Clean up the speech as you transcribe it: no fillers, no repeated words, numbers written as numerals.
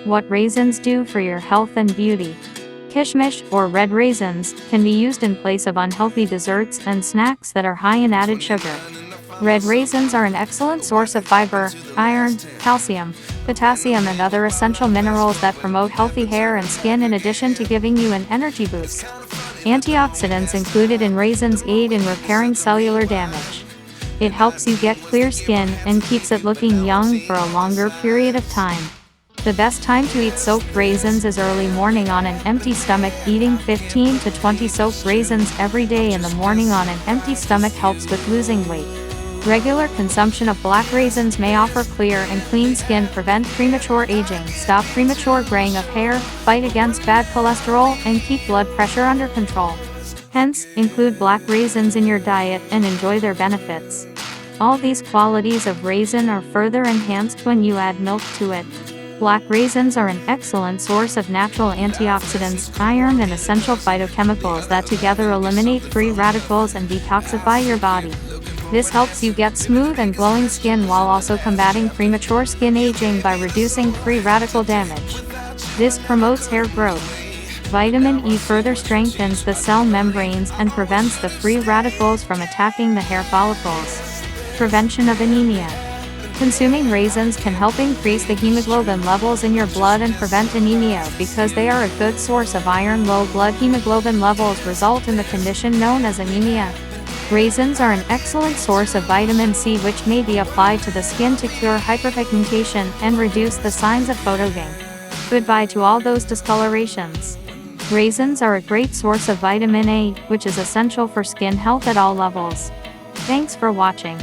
What raisins do for your health and beauty. Kishmish, or red raisins, can be used in place of unhealthy desserts and snacks that are high in added sugar. Red raisins are an excellent source of fiber, iron, calcium, potassium and other essential minerals that promote healthy hair and skin in addition to giving you an energy boost. Antioxidants included in raisins aid in repairing cellular damage. It helps you get clear skin and keeps it looking young for a longer period of time. The best time to eat soaked raisins is early morning on an empty stomach. Eating 15 to 20 soaked raisins every day in the morning on an empty stomach helps with losing weight. Regular consumption of black raisins may offer clear and clean skin, prevent premature aging, stop premature graying of hair, fight against bad cholesterol, and keep blood pressure under control. Hence, include black raisins in your diet and enjoy their benefits. All these qualities of raisin are further enhanced when you add milk to it. Black raisins are an excellent source of natural antioxidants, iron and essential phytochemicals that together eliminate free radicals and detoxify your body. This helps you get smooth and glowing skin while also combating premature skin aging by reducing free radical damage. This promotes hair growth. Vitamin E further strengthens the cell membranes and prevents the free radicals from attacking the hair follicles. Prevention of anemia. Consuming raisins can help increase the hemoglobin levels in your blood and prevent anemia because they are a good source of iron. Low blood hemoglobin levels result in the condition known as anemia. Raisins are an excellent source of vitamin C, which may be applied to the skin to cure hyperpigmentation and reduce the signs of photogain. Goodbye to all those discolorations. Raisins are a great source of vitamin A, which is essential for skin health at all levels. Thanks for watching.